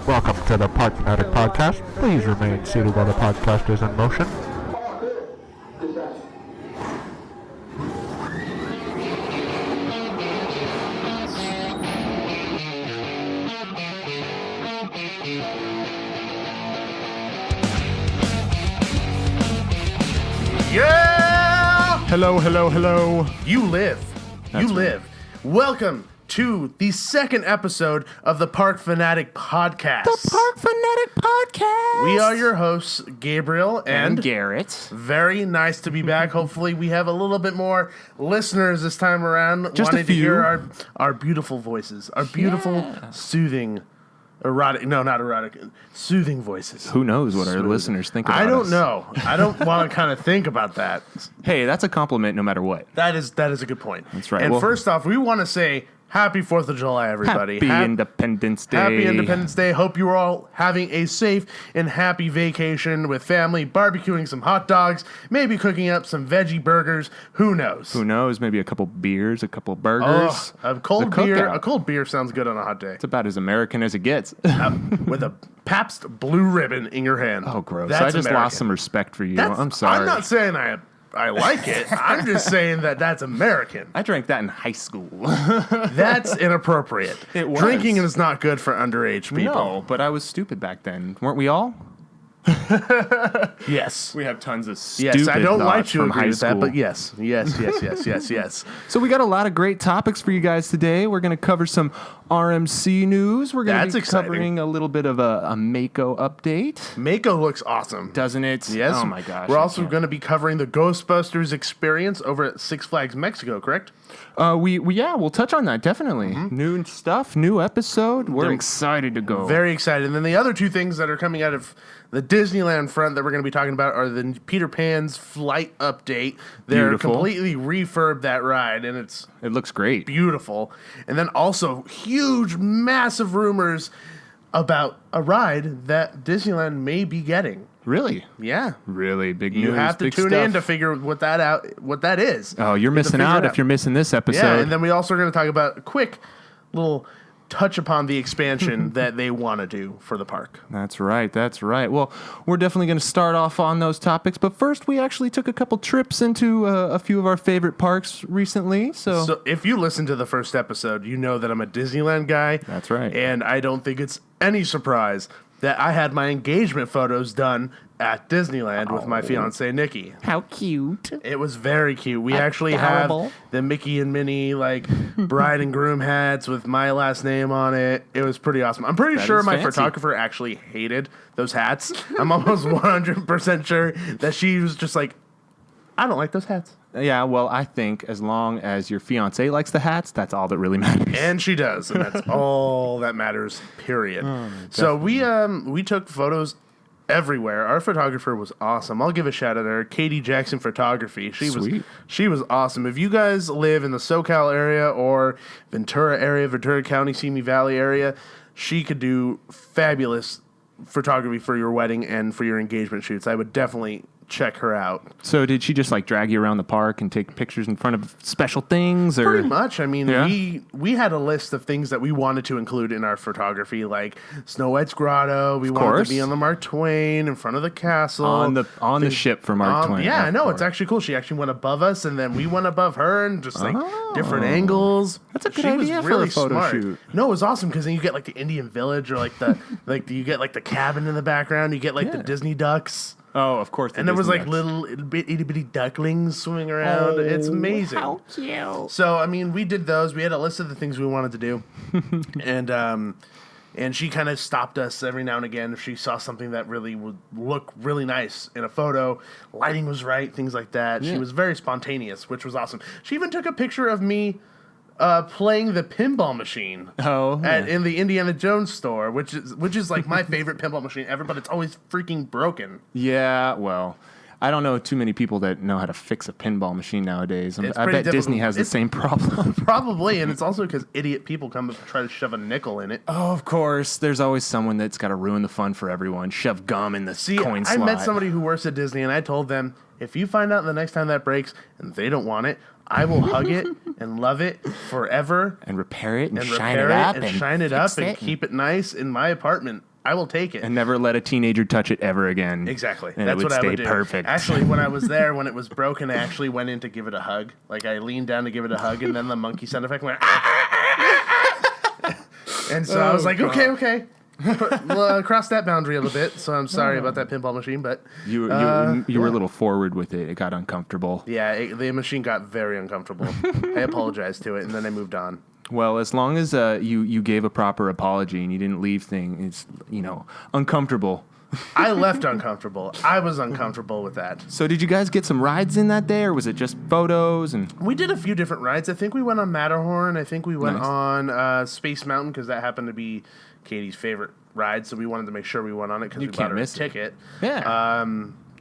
Welcome to the Park Fanatic Podcast. Please remain seated while the podcast is in motion. Yeah! Hello. You live. That's You live. Welcome to the second episode of the Park Fanatic Podcast. The Park Fanatic Podcast. We are your hosts, Gabriel and Garrett. Very nice to be back. Hopefully, we have a little bit more listeners this time around. Just a wanting to few. hear our beautiful voices, our beautiful, soothing, soothing voices. Who knows what our listeners think about us? I don't know. I don't want to kind of think about that. Hey, that's a compliment no matter what. That is a good point. That's right. And Well- first off, we want to say Happy 4th of July, everybody. Happy Independence Day. Happy Independence Day. Hope you're all having a safe and happy vacation with family, barbecuing some hot dogs, maybe cooking up some veggie burgers. Who knows? Who knows? Maybe a couple beers, a couple Oh, burgers. a cold The beer. cookout. A cold beer sounds good on a hot day. It's about as American as it gets. With a Pabst Blue Ribbon in your hand. Oh, gross. That's I just American. lost some respect for you. That's- I'm sorry. I'm not saying I like it. I'm just saying that's American. I drank that in high school. That's inappropriate. It was. Drinking is not good for underage people. No, but I was stupid back then. Weren't we all? Yes. We have tons of stupid Yes, I don't like thoughts to from agree high with that, school. but yes. So we got a lot of great topics for you guys today. We're going to cover some RMC news. We're going That's to be exciting. covering a little bit of a Mako update. Mako looks awesome. Doesn't it? Yes. Oh my gosh. We're also going to be covering the Ghostbusters experience over at Six Flags Mexico, correct? We'll touch on that definitely. New stuff, new episode. We're excited to go. Very excited. And then the other two things that are coming out of the Disneyland front that we're going to be talking about are the Peter Pan's flight update. They're Beautiful. completely refurbed that ride, and it's It looks great. beautiful. And then also huge, massive rumors about a ride that Disneyland may be getting. Really, Yeah. really big news. You have to big tune stuff. in to figure what that is. Oh, you're You have to missing figure out it if you're missing this episode. Yeah, and then we also are going to talk about a quick little touch upon the expansion that they want to do for the park. That's right. Well, we're definitely going to start off on those topics, but first we actually took a couple trips into a few of our favorite parks recently. So if you listen to the first episode, you know that I'm a Disneyland guy. That's right. And I don't think it's any surprise that I had my engagement photos done at Disneyland with my fiance Nikki. How cute. It was very cute. We actually Adorable. have the Mickey and Minnie bride and groom hats with my last name on it. It was pretty awesome. I'm pretty That sure is my fancy. photographer actually hated those hats. I'm almost 100% sure that she was just like, I don't like those hats. Yeah, well, I think as long as your fiance likes the hats, that's all that really matters. And she does, and that's all that matters, period. Oh, So we took photos everywhere. Our photographer was awesome. I'll give a shout out to her, Katie Jackson Photography. Sweet. She was awesome. If you guys live in the SoCal area or Ventura County, Simi Valley area, she could do fabulous photography for your wedding and for your engagement shoots. I would definitely check her out. So did she just drag you around the park and take pictures in front of special things? Or Pretty much. I mean, Yeah. we had a list of things that we wanted to include in our photography, like Snow White's Grotto. We wanted course. to be on the Mark Twain in front of the castle. on the ship for Mark Twain? Yeah, I of know. course. It's actually cool. She actually went above us, and then we went above her, and just different Oh. angles. That's a good She was idea for really a photo smart. shoot. No, it was awesome because then you get the Indian village or the you get the cabin in the background. You get the Yeah. Disney ducks. Oh, of course. And there was little itty bitty ducklings swimming around. It's amazing. How cute. So I mean, we did those. We had a list of the things we wanted to do, and she kind of stopped us every now and again if she saw something that really would look really nice in a photo. Lighting was right, things like that. Yeah. She was very spontaneous, which was awesome. She even took a picture of me playing the pinball machine. Oh, In the Indiana Jones store, which is my favorite pinball machine ever, but it's always freaking broken. yeah. Well, I don't know too many people that know how to fix a pinball machine nowadays. It's I pretty bet Disney difficult. has the same problem. Probably, and it's also because idiot people come and try to shove a nickel in it. Oh, of course. There's always someone that's got to ruin the fun for everyone. Shove gum in the coin slot. I met somebody who works at Disney, and I told them, if you find out the next time that breaks and they don't want it, I will hug it and love it forever and repair it and, and shine repair it up and shine it fix up and it keep it nice in my apartment. I will take it. And never let a teenager touch it ever again. Exactly. And That's it would what I stay would do. perfect. Actually, when I was there, when it was broken, I actually went in to give it a hug. Like, I leaned down to give it a hug, and then the monkey sound effect went, and so I was like, okay. Cross that boundary a little bit, so I'm sorry about that pinball machine, but... You were a little forward with it. It got uncomfortable. Yeah, the machine got very uncomfortable. I apologized to it, and then I moved on. Well, as long as you gave a proper apology and you didn't leave things, uncomfortable. I left uncomfortable. I was uncomfortable with that. So did you guys get some rides in that day, or was it just photos? And we did a few different rides. I think we went on Matterhorn. I think we went on Space Mountain because that happened to be Katie's favorite ride, so we wanted to make sure we went on it because we bought her a ticket. Yeah.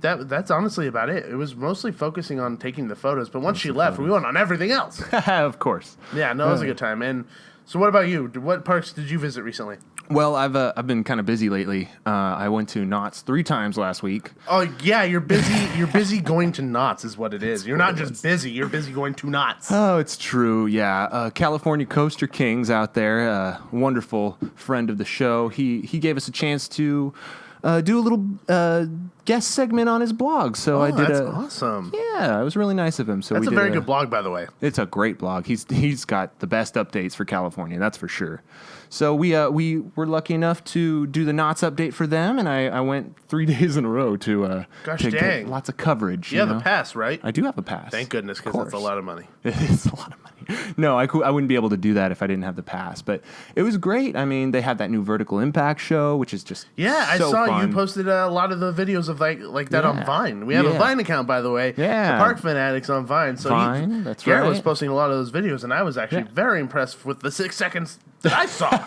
That's honestly about it. It was mostly focusing on taking the photos, but once she left, we went on everything else. Of course. Yeah, no, it was a good time. And so what about you? What parks did you visit recently? Well, I've been kind of busy lately. I went to Knott's 3 times last week. Oh yeah, you're busy. You're busy going to Knott's is what it is. You're not just busy. You're busy going to Knott's. Oh, it's true. Yeah, California Coaster Kings out there, a wonderful friend of the show. He gave us a chance to do a little guest segment on his blog. So I did. That's awesome. Yeah, it was really nice of him. So that's a very good blog, by the way. It's a great blog. He's got the best updates for California, that's for sure. So we were lucky enough to do the Knott's update for them, and I went 3 days in a row to get lots of coverage. You have a pass, right? I do have a pass. Thank goodness, because that's a lot of money. It is a lot of money. No, I wouldn't be able to do that if I didn't have the pass. But it was great. I mean, they had that new Vertical Impact show, which is just I saw fun. You posted a lot of the videos of like that on Vine. We have a Vine account, by the way. Yeah, the Park Fanatics on Vine. So Vine, that's Garrett right. was posting a lot of those videos, and I was actually very impressed with the 6 seconds that I saw.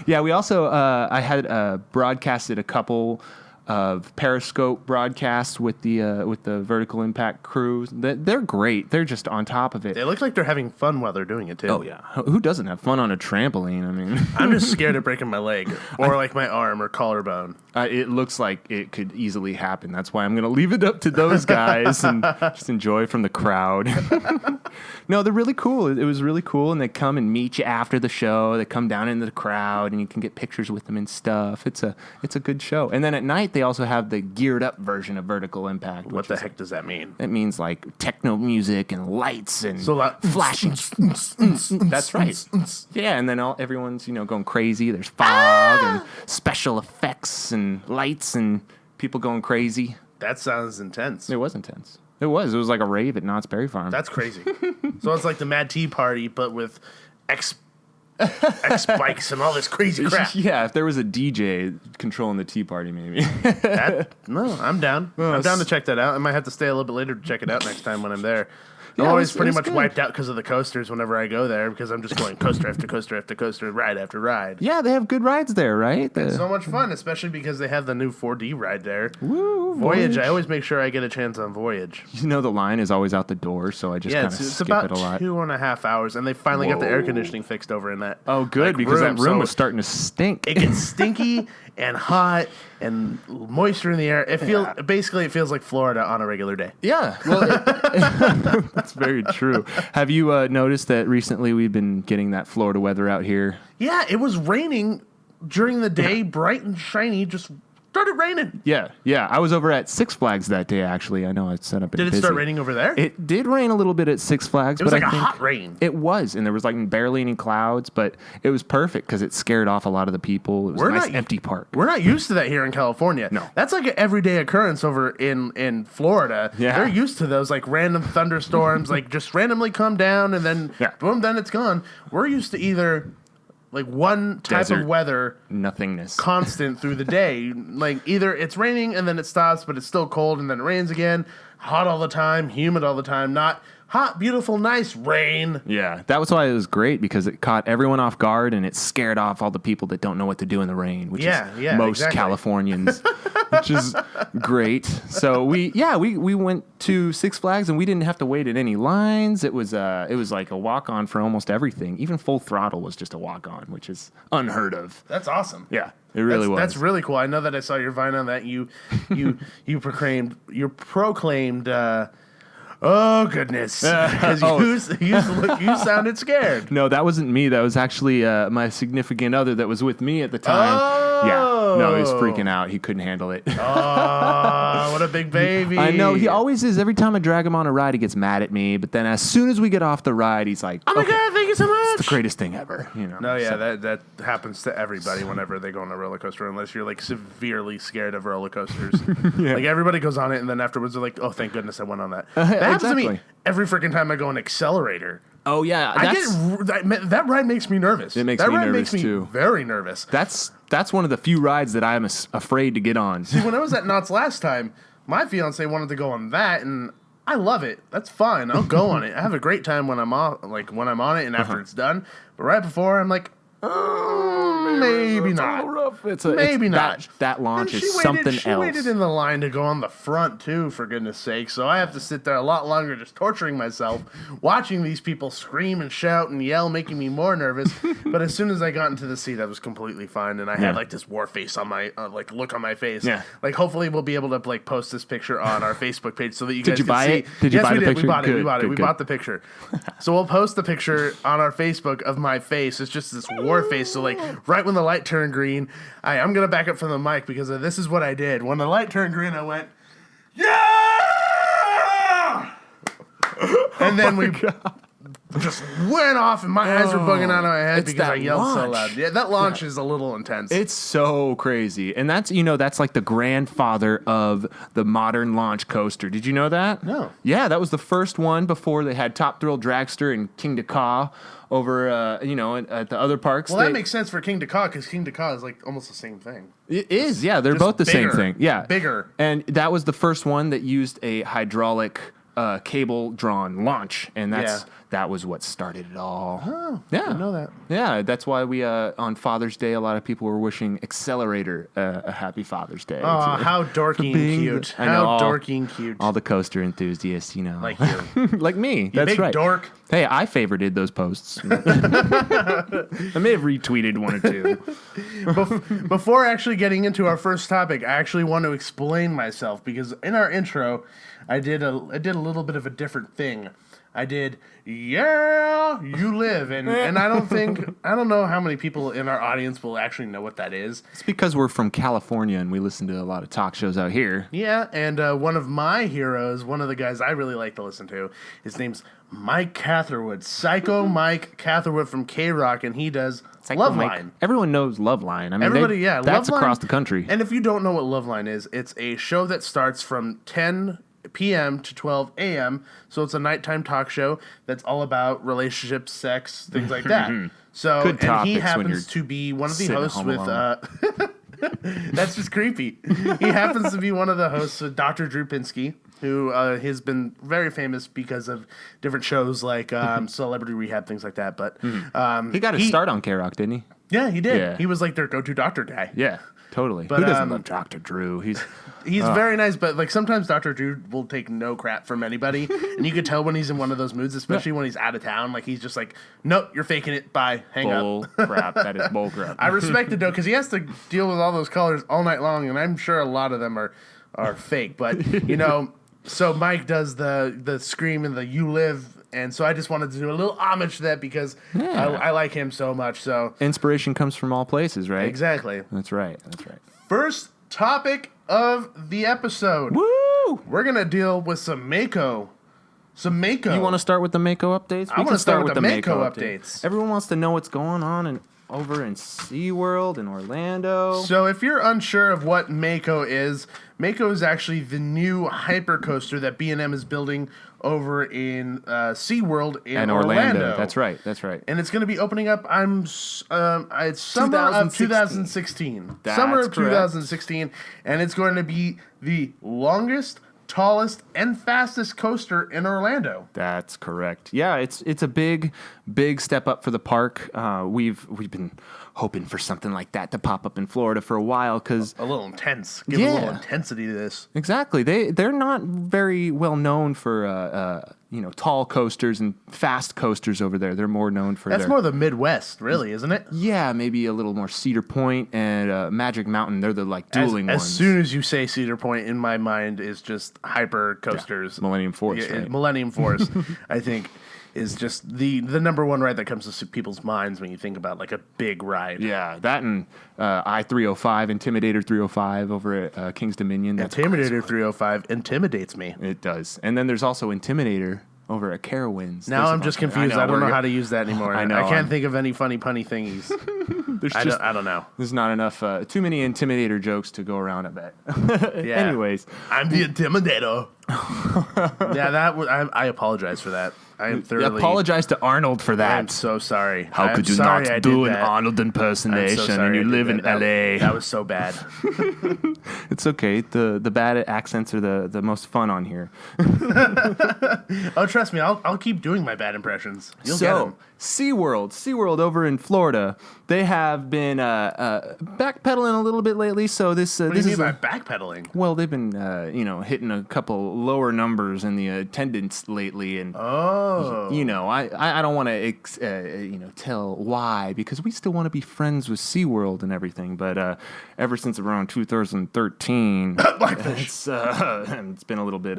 Yeah, we also I had broadcasted a couple of Periscope broadcasts with the Vertical Impact crews. They're great. They're just on top of it. They look like they're having fun while they're doing it too. Oh yeah, who doesn't have fun on a trampoline? I mean, I'm just scared of breaking my leg or like my arm or collarbone. It looks like it could easily happen. That's why I'm going to leave it up to those guys and just enjoy from the crowd. No, they're really cool. It was really cool, and they come and meet you after the show. They come down into the crowd, and you can get pictures with them and stuff. It's a good show. And then at night, they also have the geared up version of Vertical Impact. What the heck does that mean? It means like techno music and lights and so flashing. That's right. Yeah, and then everyone's going crazy. There's fog and special effects and lights and people going crazy. That sounds intense. It was intense. It was like a rave at Knott's Berry Farm. That's crazy. So it's like the Mad Tea Party, but with X bikes and all this crazy crap. Yeah, if there was a DJ controlling the tea party, maybe. No, I'm down. I'm down to check that out. I might have to stay a little bit later to check it out next time when I'm there. I'm always pretty much wiped out because of the coasters whenever I go there because I'm just going coaster after coaster after coaster, ride after ride. Yeah, they have good rides there, right? It's so much fun, especially because they have the new 4D ride there. Woo, Voyage. I always make sure I get a chance on Voyage. The line is always out the door, so I just kind of skip about it a lot. 2.5 hours, and they finally got the air conditioning fixed over in that. Oh, good, because that room was starting to stink. It gets stinky and hot and moisture in the air. It feels like Florida on a regular day. Yeah, well, that's very true. Have you noticed that recently we've been getting that Florida weather out here? Yeah, it was raining during the day, bright and shiny, just started raining. Yeah. I was over at Six Flags that day, actually. I know it's set up. Did it start raining over there? It did rain a little bit at Six Flags. It was like a hot rain. It was, and there was like barely any clouds, but it was perfect because it scared off a lot of the people. It was a nice empty park. We're not used to that here in California. No. That's like an everyday occurrence over in Florida. Yeah. They're used to those like random thunderstorms, like just randomly come down and then boom, then it's gone. We're used to either like one type Desert. of weather, Nothingness, constant through the day. Like either it's raining and then it stops, but it's still cold and then it rains again. Hot all the time, humid all the time. Not hot, beautiful, nice rain. Yeah, that was why it was great because it caught everyone off guard and it scared off all the people that don't know what to do in the rain, which is most Californians, which is great. So we went to Six Flags and we didn't have to wait at any lines. It was like a walk on for almost everything. Even Full Throttle was just a walk on, which is unheard of. That's awesome. Yeah. It really was. That's really cool. I know that I saw your Vine on that. You proclaimed. Oh goodness! Because you sounded scared. No, that wasn't me. That was actually my significant other that was with me at the time. Yeah. No, he was freaking out. He couldn't handle it. Oh, what a big baby. I know. He always is. Every time I drag him on a ride, he gets mad at me. But then as soon as we get off the ride, he's like, oh my God, thank you so much. It's the greatest thing ever. You know? No, yeah, so. that happens to everybody whenever they go on a roller coaster, unless you're like severely scared of roller coasters. Yeah. Like everybody goes on it, and then afterwards they're like, oh, thank goodness I went on that. That happens to me every freaking time I go on Accelerator. Oh, yeah. That ride makes me nervous. It makes me nervous, too. Very nervous. That's one of the few rides that I'm afraid to get on. See, when I was at Knott's last time, my fiance wanted to go on that, and I love it. That's fine. I'll go on it. I have a great time when I'm on it and after it's done. But right before, I'm like, maybe not. Maybe not. That launch is something else. She waited in the line to go on the front, too, for goodness sake. So I have to sit there a lot longer just torturing myself, watching these people scream and shout and yell, making me more nervous. But as soon as I got into the seat, I was completely fine. And I had, like, this war face on my, look on my face. Yeah. Like, hopefully we'll be able to, like, post this picture on our Facebook page so that you guys can see. Did you buy it? Did you buy the picture? We bought it. We bought it. We bought the picture. So we'll post the picture on our Facebook of my face. It's just this war face. So, like, right when the light turned green, I'm going to back up from the mic because this is what I did. When the light turned green, I went, yeah! And then we just went off, and my eyes were bugging out of my head because I yelled so loud. Yeah, that launch is a little intense. It's so crazy. And that's like the grandfather of the modern launch coaster. Did you know that? No. Yeah, that was the first one before they had Top Thrill Dragster and King Ka over, at the other parks. Well, that makes sense for King Ka because King Ka is like almost the same thing. It is, yeah. They're both the same thing. Yeah. Bigger. And that was the first one that used a hydraulic cable-drawn launch, and that was what started it all. Oh, yeah. I didn't know that. Yeah, that's why we, on Father's Day, a lot of people were wishing Accelerator a happy Father's Day. Oh, how dorky and cute. How dorky and cute. All the coaster enthusiasts, you know. Like you. Like me. That's big right. Dork. Hey, I favorited those posts. I may have retweeted one or two. Before actually getting into our first topic, I actually want to explain myself because in our intro, I did a little bit of a different thing. I did, yeah, you live. And I don't know how many people in our audience will actually know what that is. It's because we're from California and we listen to a lot of talk shows out here. Yeah, and one of my heroes, one of the guys I really like to listen to, his name's Mike Catherwood. Psycho Mike Catherwood from K-Rock, and he does Loveline. Everyone knows Loveline. I mean, that's Loveline, across the country. And if you don't know what Loveline is, it's a show that starts from 10 p.m. to 12 a.m. So it's a nighttime talk show that's all about relationships, sex, things like that. So, and he happens to be one of the hosts with. That's just creepy. He happens to be one of the hosts with Dr. Drew Pinsky, who has been very famous because of different shows like Celebrity Rehab, things like that. But he got his start on K-Rock, didn't he? Yeah, he did. Yeah. He was like their go-to doctor guy. Yeah, totally. But, who doesn't love Dr. Drew? He's very nice, but like sometimes Dr. Drew will take no crap from anybody, and you could tell when he's in one of those moods, especially when he's out of town. Like he's just like, nope, you're faking it. Bye, hang up. Bull crap. That is bull crap. I respect it though, because he has to deal with all those colors all night long, and I'm sure a lot of them are fake. But you know, so Mike does the scream and the "You Live." And so I just wanted to do a little homage to that because I like him so much. So inspiration comes from all places, right? Exactly. That's right. That's right. First topic of the episode. Woo! We're gonna deal with some Mako. Some Mako. You want to start with the Mako updates? I want to start with the Mako updates. Everyone wants to know what's going on over in SeaWorld in Orlando. So if you're unsure of what Mako is actually the new hypercoaster that B&M is building over in SeaWorld in Orlando. That's right. That's right. And it's going to be opening up. It's summer of 2016. Summer of 2016, and it's going to be the longest, tallest, and fastest coaster in Orlando. That's correct. Yeah, it's a big step up for the park. We've been hoping for something like that to pop up in Florida for a while because a little intense. Give a little intensity to this. Exactly. They're not very well known for tall coasters and fast coasters over there. They're more known for more the Midwest, really, isn't it? Yeah, maybe a little more Cedar Point and Magic Mountain. They're the dueling ones. As soon as you say Cedar Point, in my mind is just hyper coasters. Millennium Force. Millennium Force, I think. is just the number one ride that comes to people's minds when you think about like a big ride. Yeah, that and I-305, Intimidator 305 over at King's Dominion. That's Intimidator 305 intimidates me. It does. And then there's also Intimidator over at Carowinds. Now I'm just confused. I don't know how to use that anymore. I know. I can't think of any funny punny thingies. I don't know. There's not enough, too many Intimidator jokes to go around, I bet. Yeah. Anyways. I'm the Intimidator. I apologize for that. I am thoroughly... apologize to Arnold for that. I'm so sorry. How could you not do an Arnold impersonation and you live in L.A.? That was so bad. It's okay. The bad accents are the most fun on here. Oh, trust me. I'll keep doing my bad impressions. You'll get them. SeaWorld over in Florida, they have been backpedaling a little bit lately. So this what do you mean by backpedaling? Well, they've been hitting a couple lower numbers in the attendance lately, and I don't want to tell why, because we still want to be friends with SeaWorld and everything. But ever since around 2013, it's been a little bit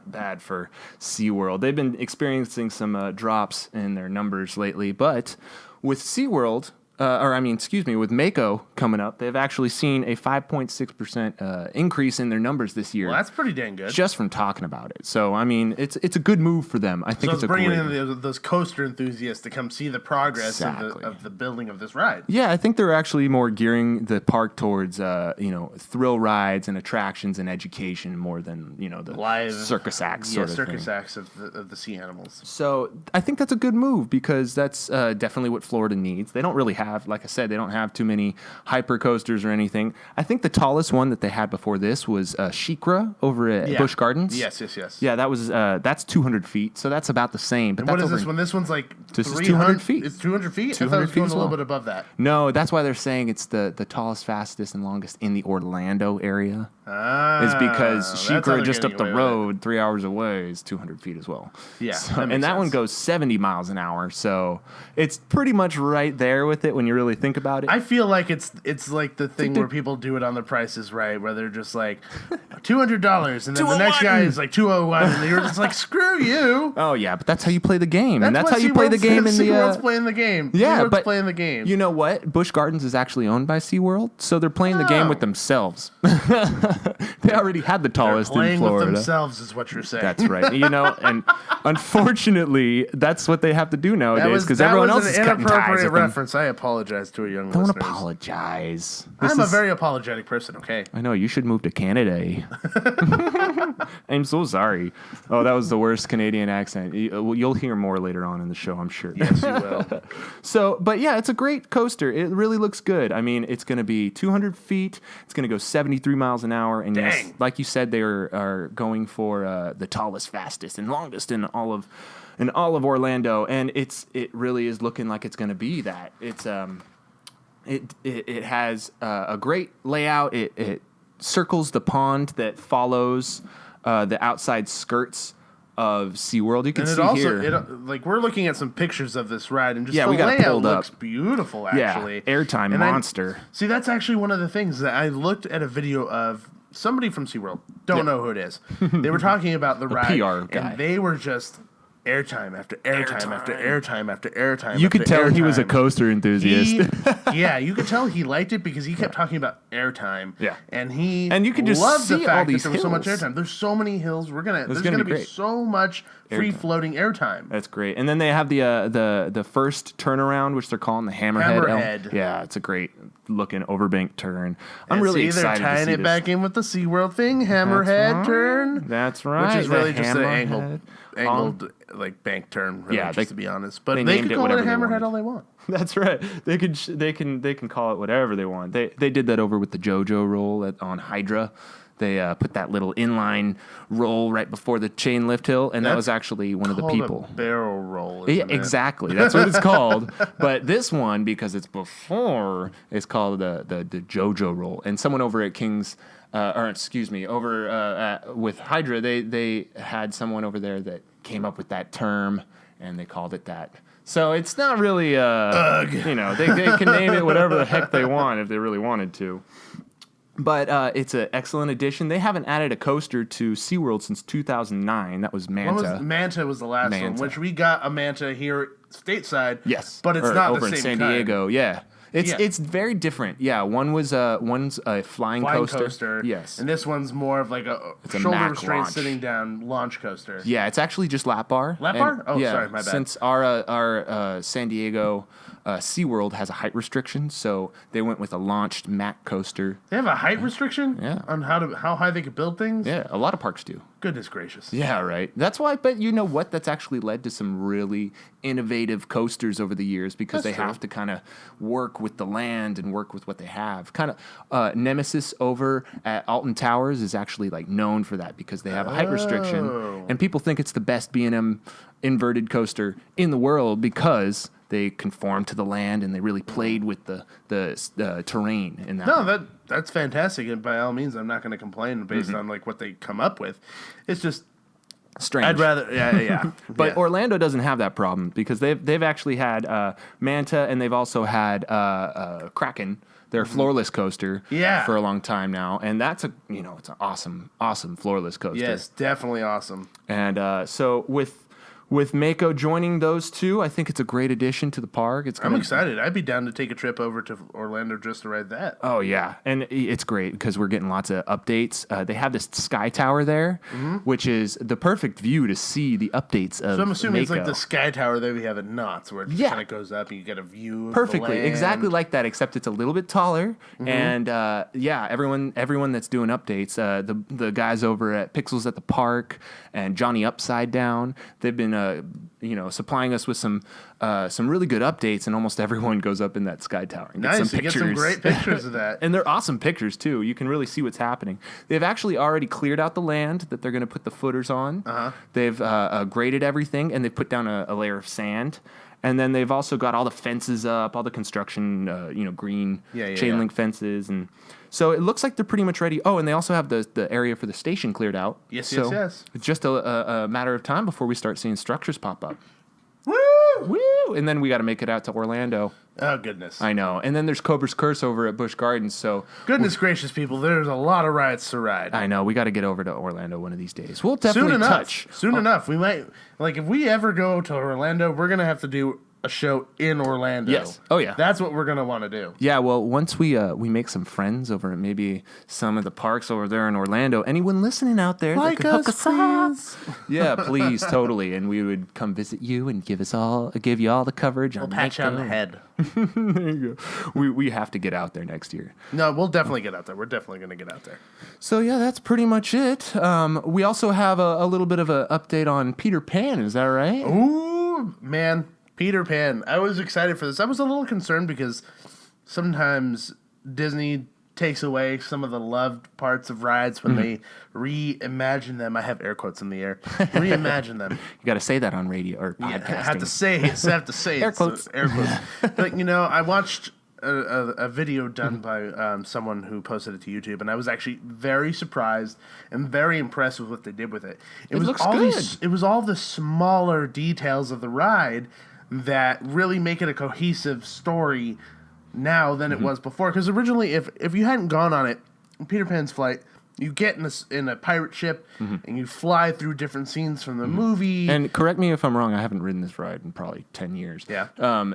bad for SeaWorld. They've been experiencing some drops in their numbers lately, but with SeaWorld, with Mako coming up, they've actually seen a 5.6% increase in their numbers this year. Well, that's pretty dang good. Just from talking about it. So, I mean, it's a good move for them. I think it's bringing in those coaster enthusiasts to come see the progress of the building of this ride. Yeah, I think they're actually more gearing the park towards, thrill rides and attractions and education more than, the live circus acts sort of circus thing. Acts of the sea animals. So, I think that's a good move because that's definitely what Florida needs. They don't really have, like I said, they don't have too many hyper coasters or anything. I think the tallest one that they had before this was SheiKra over at Busch Gardens. Yes. Yeah, that was that's 200 feet, so that's about the same. But and what is this one? This one's like this is 200 feet. It's 200 feet? 200 I thought it was going feet a little bit above that. No, that's why they're saying it's the tallest, fastest, and longest in the Orlando area. Is because SheiKra just up the road 3 hours away is 200 feet as well. Yeah, so, that one goes 70 miles an hour, so it's pretty much right there with it when you really think about it. I feel like it's like the thing where people do it on The Price is Right, where they're just like $200, and then the next guy is like $201, and you're just like, screw you. Oh yeah, but that's how you play the game, and that's how you play the game in SeaWorld's playing the game. Yeah, SeaWorld's playing the game. You know what? Busch Gardens is actually owned by SeaWorld, so they're playing the game with themselves. They already had the tallest in Florida. Playing with themselves is what you're saying. That's right. And unfortunately, that's what they have to do nowadays because everyone else is cutting ties with them. That was an inappropriate reference. I apologize to a young listeners. Don't apologize. I'm a very apologetic person, okay? I know. You should move to Canada. I'm so sorry. Oh, that was the worst Canadian accent. You'll hear more later on in the show, I'm sure. Yes, you will. But yeah, it's a great coaster. It really looks good. I mean, it's going to be 200 feet. It's going to go 73 miles an hour. And yes, like you said, they are going for the tallest, fastest, and longest in all of Orlando. And it really is looking like it's going to be that. It's It has a great layout. It circles the pond that follows the outside skirts of SeaWorld. You can see here. We're looking at some pictures of this ride, and just the layout looks beautiful, actually. Yeah, airtime monster. See, that's actually one of the things that I looked at a video of somebody from SeaWorld. Don't know who it is. They were talking about the ride, PR guy. and they were just... airtime after airtime after airtime after airtime. You could tell he was a coaster enthusiast. You could tell he liked it because he kept talking about airtime. Yeah, and you could just loved see the fact all these that there was so hills. much airtime. There's so many hills. There's gonna be so much free floating airtime. That's great. And then they have the first turnaround, which they're calling the Hammerhead. Yeah, it's a great looking overbank turn. I'm really excited. They're tying it back in with the SeaWorld thing. Hammerhead turn. That's right. Which is really just an angled like bank turn. Really, to be honest, but they could call it a hammerhead all they want. That's right. They can call it whatever they want. They did that over with the JoJo roll on Hydra. They put that little inline roll right before the chain lift hill, and that was actually one of the people. A barrel roll. Yeah, exactly. That's what it's called. But this one, because it's before, is called the JoJo roll. And someone over at King's. With Hydra, they had someone over there that came up with that term, and they called it that. So it's not really, they can name it whatever the heck they want if they really wanted to. But it's an excellent addition. They haven't added a coaster to SeaWorld since 2009. That was Manta. Manta was the last one, which we got a Manta here stateside. Yes. But it's not over the same in San Diego, yeah. It's very different. Yeah, one's a flying coaster. Yes. And this one's more of like a shoulder restraint sitting down launch coaster. Yeah, it's actually just lap bar. Lap bar? Sorry, my bad. Since our San Diego SeaWorld has a height restriction, so they went with a launched Mac coaster. They have a height restriction? Yeah. On how high they could build things? Yeah, a lot of parks do. Goodness gracious. Yeah, right. That's why, but you know what? That's actually led to some really innovative coasters over the years because they have to kind of work with the land and work with what they have. Kind of Nemesis over at Alton Towers is actually like known for that because they have a height restriction, and people think it's the best B&M inverted coaster in the world because they conformed to the land and they really played with the terrain in that. No, that's fantastic, and by all means, I'm not going to complain based on like what they come up with. It's just strange. I'd rather, yeah. But Orlando doesn't have that problem because they've actually had Manta and they've also had Kraken, their floorless coaster, for a long time now, and that's it's an awesome floorless coaster. Yes, definitely awesome. And so with Mako joining those two, I think it's a great addition to the park. I'm excited. I'd be down to take a trip over to Orlando just to ride that. Oh, yeah. And it's great because we're getting lots of updates. They have this Sky Tower there, which is the perfect view to see the updates of So I'm assuming Mako. It's like the Sky Tower that we have at Knott's where it just kind of goes up and you get a view perfectly, of the land. Exactly like that, except it's a little bit taller. And, everyone that's doing updates, the guys over at Pixels at the Park and Johnny Upside Down, they've been supplying us with some really good updates, and almost everyone goes up in that Sky Tower and nice, you get some great pictures of that. And they're awesome pictures, too. You can really see what's happening. They've actually already cleared out the land that they're going to put the footers on. They've graded everything, and they've put down a layer of sand. And then they've also got all the fences up, all the construction, green chain link fences. And so it looks like they're pretty much ready. Oh, and they also have the area for the station cleared out. Yes. It's just a matter of time before we start seeing structures pop up. Woo! And then we got to make it out to Orlando. Oh, goodness. I know. And then there's Cobra's Curse over at Busch Gardens. So goodness gracious, people, there's a lot of rides to ride. I know. We got to get over to Orlando one of these days. We'll definitely touch. Soon enough. We might, if we ever go to Orlando, we're going to have to do a show in Orlando. Yes. Oh, yeah. That's what we're going to want to do. Yeah, well, once we make some friends over at maybe some of the parks over there in Orlando, anyone listeing out there that could hook us up. Yeah, please, totally. And we would come visit you and give you all the coverage. We'll pat you on the head. There you go. We have to get out there next year. No, we'll definitely get out there. We're definitely going to get out there. So, yeah, that's pretty much it. We also have a little bit of an update on Peter Pan. Is that right? Ooh, man. Peter Pan. I was excited for this. I was a little concerned because sometimes Disney takes away some of the loved parts of rides when they reimagine them. I have air quotes in the air. Reimagine them. You got to say that on radio or podcasting. I have to say it. Air quotes. Air quotes. But, I watched a video done by someone who posted it to YouTube, and I was actually very surprised and very impressed with what they did with it. It looks good. It was all the smaller details of the ride that really make it a cohesive story now than it was before. Because originally, if you hadn't gone on it, Peter Pan's Flight, you get in a pirate ship and you fly through different scenes from the movie. And correct me if I'm wrong, I haven't ridden this ride in probably 10 years. Yeah.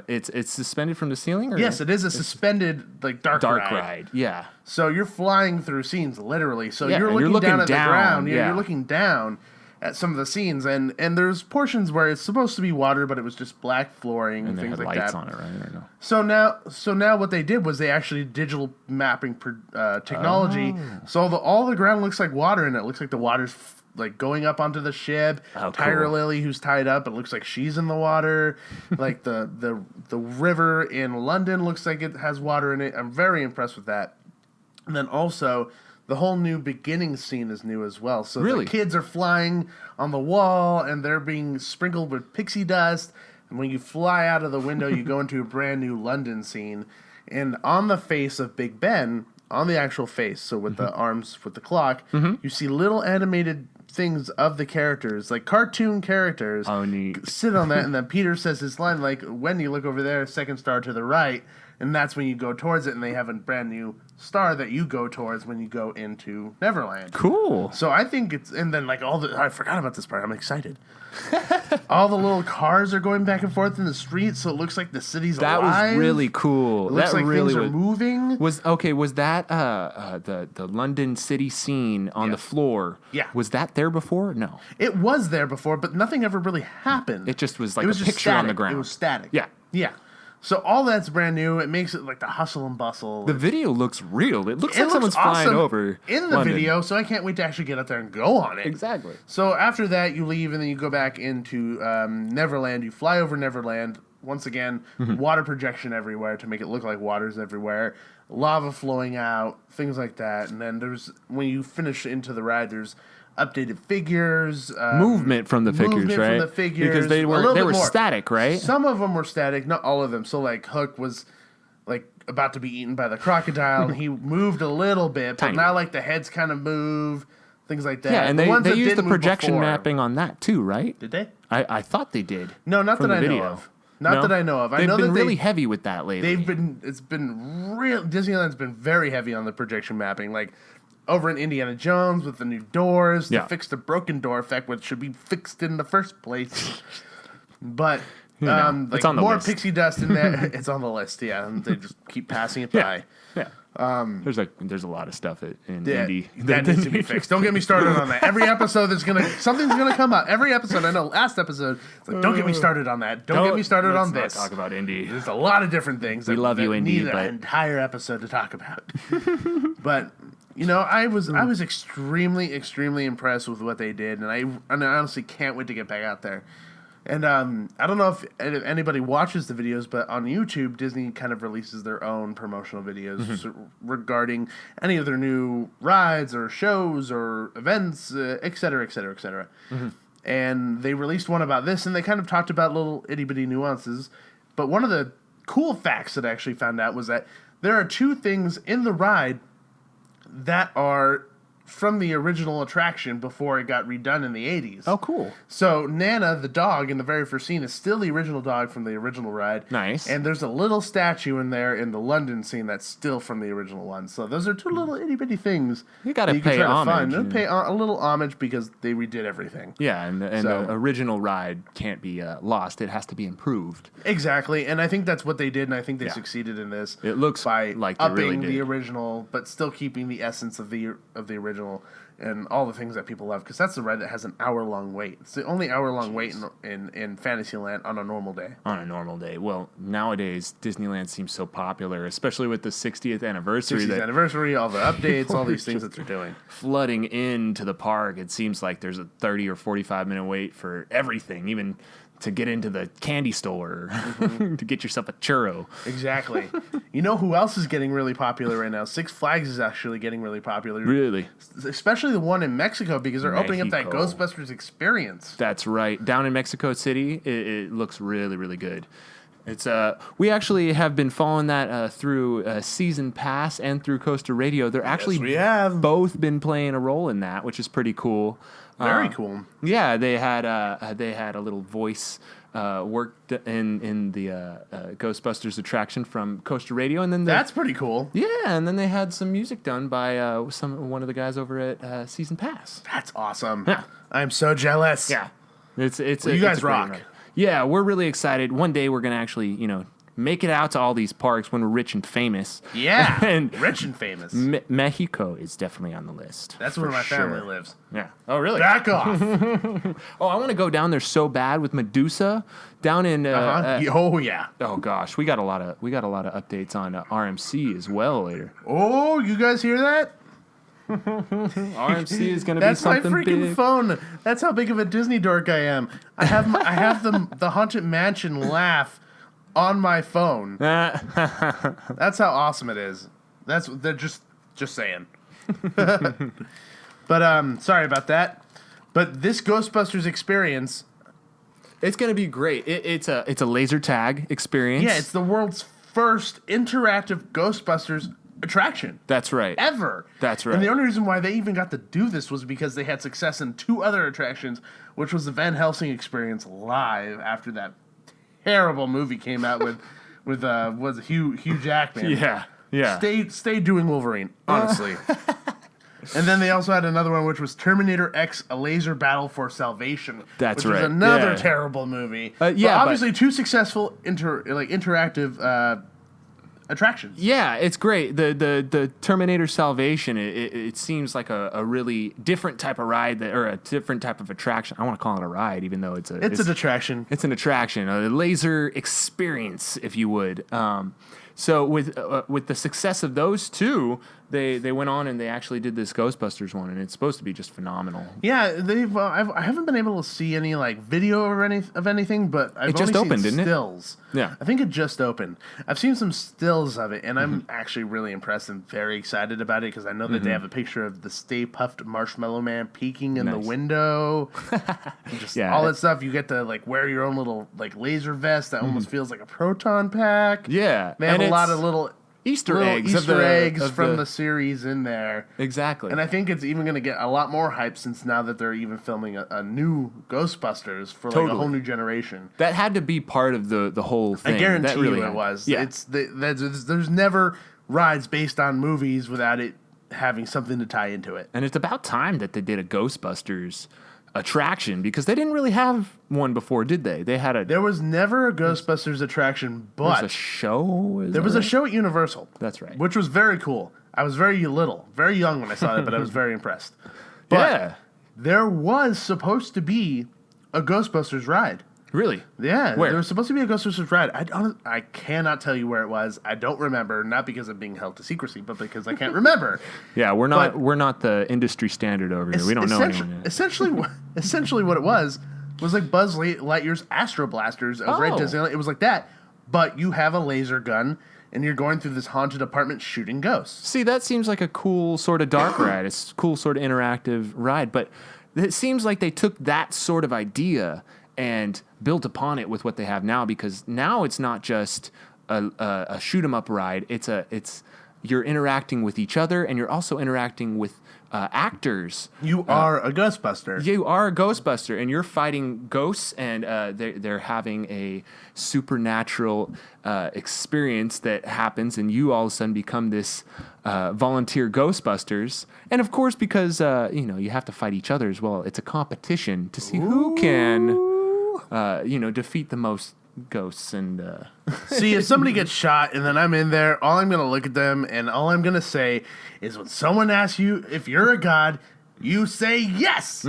It's suspended from the ceiling? Or yes, it is a suspended dark ride. Yeah. So you're flying through scenes literally. So you're looking down at the ground. Yeah. You're looking down at some of the scenes, and there's portions where it's supposed to be water, but it was just black flooring and things like that. Lights on it, right? Or no? So now what they did was they actually digital mapping technology. So all the ground looks like water, and it looks like the water's like going up onto the ship. Tiger Lily, who's tied up, it looks like she's in the water. Like the river in London looks like it has water in it. I'm very impressed with that. And then also, the whole new beginning scene is new as well. So the kids are flying on the wall, and they're being sprinkled with pixie dust. And when you fly out of the window, you go into a brand new London scene. And on the face of Big Ben, on the actual face, so with the arms, with the clock, you see little animated things of the characters, like cartoon characters. Oh, neat. Sit on that, and then Peter says his line, like, when you look over there, second star to the right. and that's when you go towards it, and they have a brand new star that you go towards when you go into Neverland. Cool. So I think it's, and then like I forgot about this part. I'm excited. All the little cars are going back and forth in the street, so it looks like the city's alive. That was really cool. It looks that like really things are moving. Was that the London city scene on the floor? Yeah. Was that there before? No. It was there before, but nothing ever really happened. It just was like a picture on the ground. It was static. Yeah. Yeah. So all that's brand new. It makes it like the hustle and bustle. The video looks real. It looks like someone's awesome flying over in the London. video, so I can't wait to actually get up there and go on it. Exactly. So after that, you leave and then you go back into Neverland. You fly over Neverland. Once again, water projection everywhere to make it look like water's everywhere. Lava flowing out, things like that. And then when you finish into the ride, there's updated figures, movement from the figures, right? From the figures, because they were static, right? Some of them were static, not all of them. So like Hook was like about to be eaten by the crocodile, and he moved a little bit, but now like the heads kind of move, things like that. Yeah, and they used the projection mapping on that too, right? Did they? I thought they did. No, not that I know of. Not that I know of. I know they've been that really heavy with that lately. It's been real. Disneyland's been very heavy on the projection mapping, like. Over in Indiana Jones with the new doors to fix the broken door effect, which should be fixed in the first place. But like it's on the more list. pixie dust in there. It's on the list, yeah. And they just keep passing it by. Yeah. There's a lot of stuff in Indy that needs to be fixed. Don't get me started on that. Every episode something's gonna come up. Every episode, I know. Last episode, it's like, don't get me started on that. Don't get me started on this. Let's not talk about Indy. There's a lot of different things. We love you, Indy, need an entire episode to talk about. But. You know, I was extremely, extremely impressed with what they did, and I honestly can't wait to get back out there. And I don't know if anybody watches the videos, but on YouTube, Disney kind of releases their own promotional videos regarding any of their new rides or shows or events, et cetera, et cetera, et cetera. And they released one about this, and they kind of talked about little itty-bitty nuances. But one of the cool facts that I actually found out was that there are two things in the ride that are from the original attraction before it got redone in the 80s. Oh, cool. So Nana, the dog in the very first scene, is still the original dog from the original ride. Nice. And there's a little statue in there in the London scene that's still from the original one. So those are two little itty-bitty things you got to pay homage. You pay a little homage because they redid everything. Yeah, and the original ride can't be lost. It has to be improved. Exactly, and I think that's what they did, and I think they succeeded in this. It looks by like they upping really did. the original, but still keeping the essence of the original and all the things that people love, because that's the ride that has an hour-long wait. It's the only hour-long wait in Fantasyland on a normal day. On a normal day. Well, nowadays, Disneyland seems so popular, especially with the 60th anniversary. 60th anniversary, all the updates, all these things that they're doing. Flooding into the park, it seems like there's a 30 or 45-minute wait for everything, even to get into the candy store, to get yourself a churro. Exactly. You know who else is getting really popular right now? Six Flags is actually getting really popular. Really? Especially the one in Mexico, because they're opening up that Ghostbusters experience. That's right. Down in Mexico City, it looks really, really good. It's we actually have been following that through Season Pass and through Coaster Radio. They're actually we have both been playing a role in that, which is pretty cool. Very cool. Yeah, they had a little voice worked in the Ghostbusters attraction from Coaster Radio, and then that's pretty cool. Yeah, and then they had some music done by one of the guys over at Season Pass. That's awesome. Yeah. I'm so jealous. Yeah, it's you guys rock. Yeah, we're really excited. One day we're gonna actually, make it out to all these parks when we're rich and famous. Yeah, and rich and famous. Mexico is definitely on the list. That's where my family lives. Yeah. Oh, really? Back off. Oh, I want to go down there so bad with Medusa down in. Oh yeah. Oh gosh, we got a lot of updates on RMC as well later. Oh, you guys hear that? RMC is going to be something big. That's my freaking phone. That's how big of a Disney dork I am. I have the Haunted Mansion laugh on my phone. That's how awesome it is. They're just saying. But sorry about that. But this Ghostbusters experience, it's going to be great. It's a laser tag experience. Yeah, it's the world's first interactive Ghostbusters attraction. That's right. Ever. That's right. And the only reason why they even got to do this was because they had success in two other attractions, which was the Van Helsing experience live after that terrible movie came out with with was Hugh Jackman. Yeah. Stay doing Wolverine, honestly. And then they also had another one, which was Terminator X: A Laser Battle for Salvation. That's which right. was another terrible movie. But obviously, two successful interactive attractions. Yeah, it's great. The Terminator Salvation. It seems like a really different type of ride or a different type of attraction. I want to call it a ride, even though it's an attraction. It's an attraction, a laser experience, if you would. So with the success of those two, they went on and they actually did this Ghostbusters one, and it's supposed to be just phenomenal. Yeah, they've. I haven't been able to see any video of anything, but I've just only opened, seen didn't it? stills. Yeah, I think it just opened. I've seen some stills of it, and I'm actually really impressed and very excited about it because I know that they have a picture of the Stay Puft Marshmallow Man peeking in the window. Just all that stuff. You get to wear your own little laser vest that almost feels like a proton pack. Yeah, they have a lot of little Easter eggs from the series in there. Exactly. And I think it's even going to get a lot more hype since now that they're even filming a new Ghostbusters for a whole new generation. That had to be part of the whole thing. I guarantee you it was. Yeah. There's never rides based on movies without it having something to tie into it. And it's about time that they did a Ghostbusters attraction because they didn't really have one before, did they? There was never a Ghostbusters attraction, but there was a show. There was a show at Universal. That's right. Which was very cool. I was very young when I saw it, but I was very impressed. But there was supposed to be a Ghostbusters ride. Really? Yeah. Where? There was supposed to be a Ghostbusters ride. I cannot tell you where it was. I don't remember, not because of being held to secrecy, but because I can't remember. Yeah, we're not the industry standard over here. We don't know anyone yet. Essentially what it was like Buzz Lightyear's Astro Blasters over at Disneyland. It was like that, but you have a laser gun and you're going through this haunted apartment shooting ghosts. See, that seems like a cool sort of dark ride. It's a cool sort of interactive ride, but it seems like they took that sort of idea and built upon it with what they have now, because now it's not just a shoot 'em up ride. It's you're interacting with each other, and you're also interacting with actors. You are a Ghostbuster. You are a Ghostbuster, and you're fighting ghosts, and they're having a supernatural experience that happens, and you all of a sudden become this volunteer Ghostbusters. And of course, because you have to fight each other as well, it's a competition to see who can defeat the most ghosts. And see, if somebody gets shot and then I'm in there, all I'm going to look at them and all I'm going to say is, when someone asks you if you're a god, you say yes.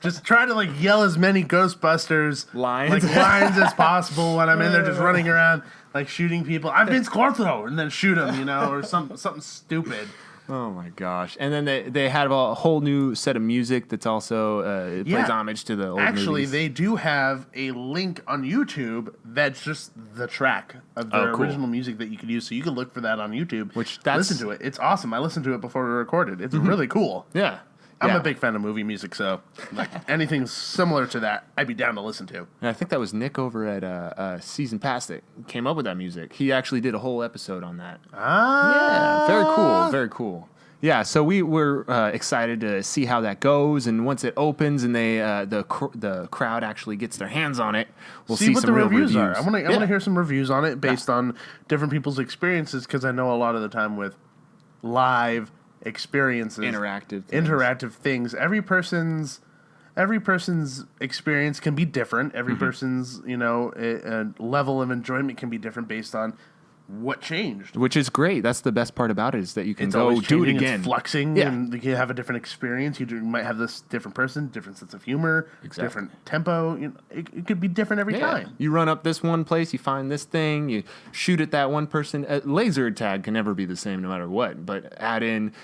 Just try to yell as many Ghostbusters lines as possible when I'm in there just running around shooting people. I'm Vince Clortho, and then shoot him, or something stupid. Oh my gosh! And then they had a whole new set of music that's also plays homage to the old movies. They do have a link on YouTube that's just the track of their original music that you could use. So you can look for that on YouTube. Listen to it. It's awesome. I listened to it before we recorded. It's really cool. Yeah. I'm a big fan of movie music, so anything similar to that, I'd be down to listen to. And I think that was Nick over at Season Pass that came up with that music. He actually did a whole episode on that. Yeah, very cool, very cool. Yeah, so we were excited to see how that goes, and once it opens and the crowd actually gets their hands on it, we'll see what some the real reviews are. I want to hear some reviews on it based on different people's experiences, because I know a lot of the time with live experiences, interactive things, every person's experience can be different. Every person's level of enjoyment can be different based on what changed, which is great. That's the best part about it, is that you can go do it again. It's fluxing, and you have a different experience. You might have this different person, different sense of humor, different tempo. It could be different every time. You run up this one place, you find this thing, you shoot at that one person. A laser tag can never be the same no matter what, but add in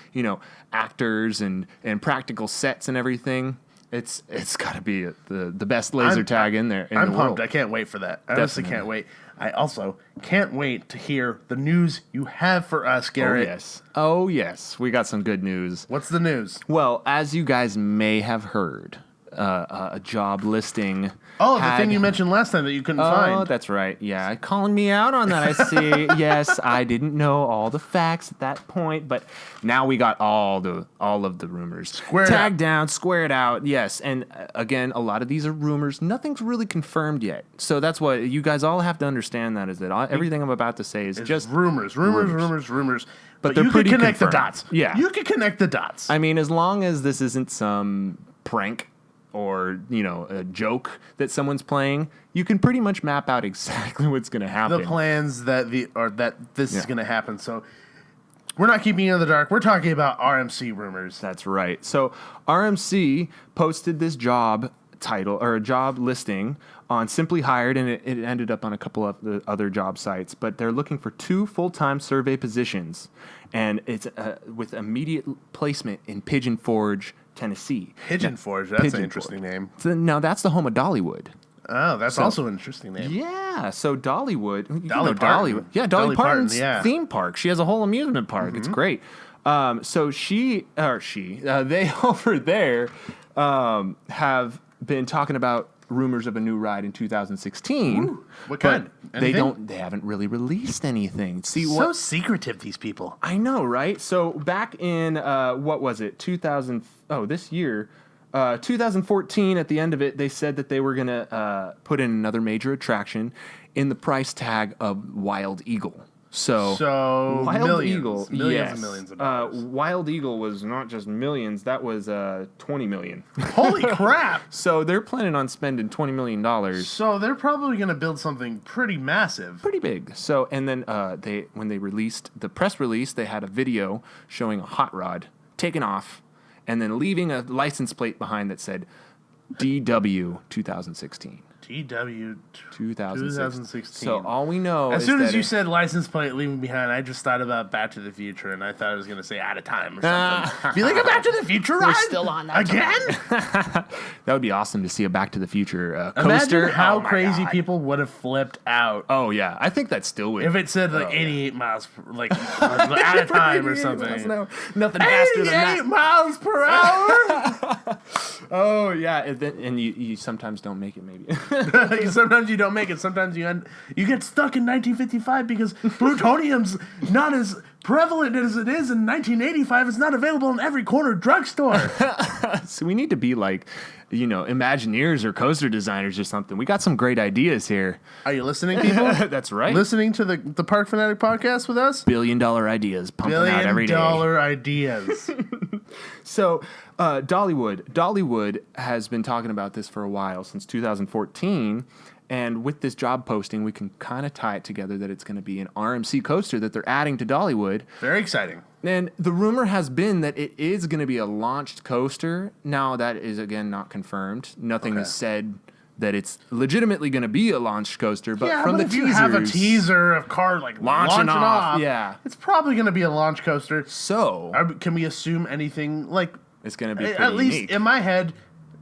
actors and practical sets and everything. It's got to be the best laser tag in there. I'm pumped. I can't wait for that. I honestly can't wait. I also can't wait to hear the news you have for us, Garrett. Oh, yes. We got some good news. What's the news? Well, as you guys may have heard, a job listing. Oh, the thing you mentioned last time that you couldn't find. Oh, that's right. Yeah, calling me out on that, I see. Yes, I didn't know all the facts at that point, but now we got all of the rumors tagged down, squared out. Yes, and again, a lot of these are rumors. Nothing's really confirmed yet. So that's what you guys all have to understand. That is that everything I'm about to say is just rumors. But they're you pretty can connect confirmed. the dots. Yeah, you can connect the dots. I mean, as long as this isn't some prank or, a joke that someone's playing, you can pretty much map out exactly what's going to happen. The plans that this is going to happen. So we're not keeping you in the dark. We're talking about RMC rumors. That's right. So RMC posted this job title or a job listing on Simply Hired, and it ended up on a couple of the other job sites. But they're looking for 2 full-time survey positions, and it's with immediate placement in Pigeon Forge, Tennessee. Pigeon Forge, that's an interesting name. So now that's the home of Dollywood. Oh, that's also an interesting name. Yeah, so Dollywood. Dolly Parton. Yeah, Dolly Parton's theme park. She has a whole amusement park. Mm-hmm. It's great. So they over there have been talking about rumors of a new ride in 2016. Ooh, what kind? They haven't really released anything. So secretive, these people. I know, right? So back in what was it? This year, 2014. At the end of it, they said that they were gonna put in another major attraction in the price tag of Wild Eagle. So Wild millions, Eagle, millions and millions of dollars. Wild Eagle was not just millions; that was 20 million. Holy crap! So they're planning on spending $20 million. So they're probably going to build something pretty massive, pretty big. So and then when they released the press release, they had a video showing a hot rod taking off, and then leaving a license plate behind that said DW 2016. DW 2016. So all we know as is soon as you said license plate leaving behind, I just thought about Back to the Future, and I thought I was going to say out of time or something. Be like a Back to the Future ride? We're still on that again? That would be awesome to see a Back to the Future coaster. Imagine how crazy people would have flipped out. Oh yeah, I think that still would. If it said 88 miles, out of time or something. No, nothing faster than that. 88 miles per hour. Oh yeah, and you sometimes don't make it maybe. Sometimes you don't make it. Sometimes you get stuck in 1955 because plutonium's not as prevalent as it is in 1985. It's not available in every corner drugstore. So we need to be like, Imagineers or coaster designers or something. We got some great ideas here. Are you listening, people? That's right. Listening to the Park Fanatic podcast with us? $1 billion ideas pumping out every day. $1 billion ideas. So, Dollywood has been talking about this for a while, since 2014. And with this job posting, we can kind of tie it together that it's going to be an RMC coaster that they're adding to Dollywood. Very exciting. And the rumor has been that it is going to be a launched coaster. Now, that is, again, not confirmed. Nothing is said that it's legitimately going to be a launched coaster. But from the teasers, you have a teaser of car launching off, it's probably going to be a launch coaster. So, can we assume anything it's going to be pretty at least unique. in my head?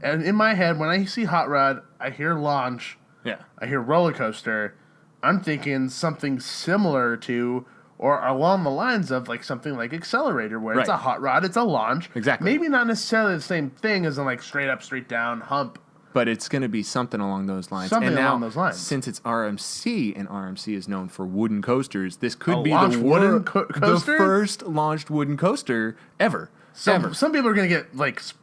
And in my head, when I see Hot Rod, I hear launch. Yeah. I hear roller coaster. I'm thinking something similar to or along the lines of something like Accelerator, where it's a hot rod, it's a launch. Exactly. Maybe not necessarily the same thing as in straight up, straight down hump. But it's going to be something along those lines. Along those lines. Since it's RMC, and RMC is known for wooden coasters, this could be the first launched wooden coaster ever. Some people are going to get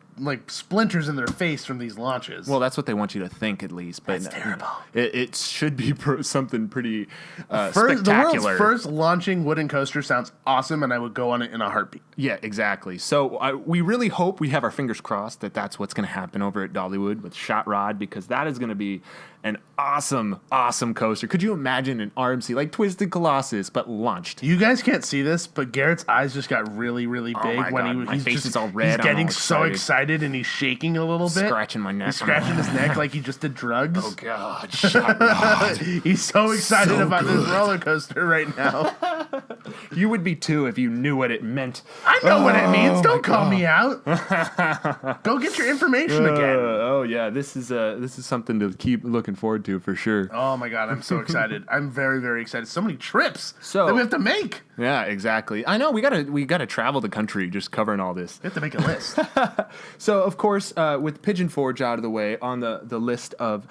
splinters in their face from these launches. Well, that's what they want you to think, at least. But that's terrible. It should be something pretty spectacular. The world's first launching wooden coaster sounds awesome, and I would go on it in a heartbeat. Yeah, exactly. So we really hope, we have our fingers crossed that that's what's going to happen over at Dollywood with Shot Rod, because that is going to be an awesome, awesome coaster. Could you imagine an RMC like Twisted Colossus, but launched? You guys can't see this, but Garrett's eyes just got really, really big my face is all red. He's getting so excited, and he's shaking a little bit. Scratching my neck. He's scratching his neck like he just did drugs. Oh, God. Shot Rod. He's so excited about this roller coaster right now. You would be too if you knew what it meant. I know what it means. Don't call me out. Go get your information again. Oh yeah, this is something to keep looking forward to for sure. Oh my god, I'm so excited! I'm very, very excited. So many trips that we have to make. Yeah, exactly. I know we gotta travel the country just covering all this. We have to make a list. So of course, with Pigeon Forge out of the way, on the list of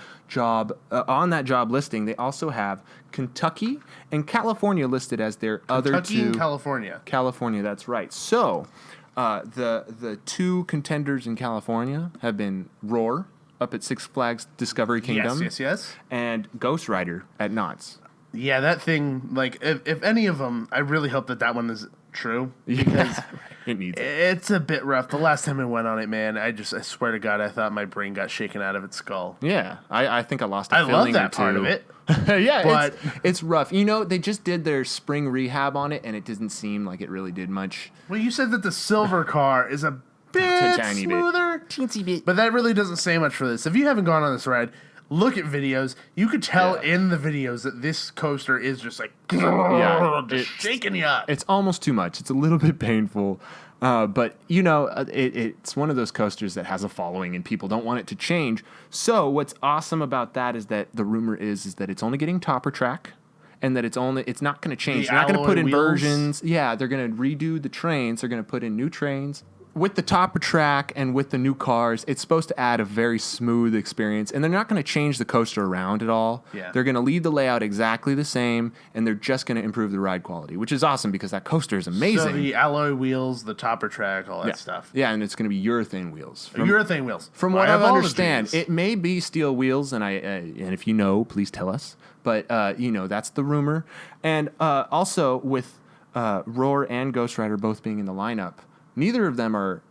on that job listing, they also have Kentucky and California listed as their other two. Kentucky and California. California, that's right. So. The two contenders in California have been Roar up at Six Flags Discovery Kingdom. Yes. And Ghost Rider at Knott's. Yeah, that thing, like, if any of them, I really hope that one is true. Because it needs it. It's a bit rough. The last time I went on it, man, I swear to God, I thought my brain got shaken out of its skull. Yeah, I think I lost a filling or two. I love that part of it. Yeah, but it's rough. You know, they just did their spring rehab on it, and it doesn't seem like it really did much. Well, you said that the silver car is a bit smoother. Teensy bit. But that really doesn't say much for this. If you haven't gone on this ride, look at videos. You could tell in the videos that this coaster is just like just shaking you up. It's almost too much. It's a little bit painful. But, you know, it's one of those coasters that has a following and people don't want it to change. So what's awesome about that is that the rumor is that it's only getting topper track and that it's not going to change. They're not going to put inversions. Yeah, they're going to redo the trains. They're going to put in new trains. With the topper track and with the new cars, it's supposed to add a very smooth experience. And they're not going to change the coaster around at all. Yeah. They're going to leave the layout exactly the same, and they're just going to improve the ride quality, which is awesome because that coaster is amazing. So the alloy wheels, the topper track, all that stuff. Yeah, and it's going to be urethane wheels. Urethane wheels. From what I understand, it may be steel wheels, and if you know, please tell us. But, you know, that's the rumor. And also with Roar and Ghost Rider both being in the lineup, neither of them are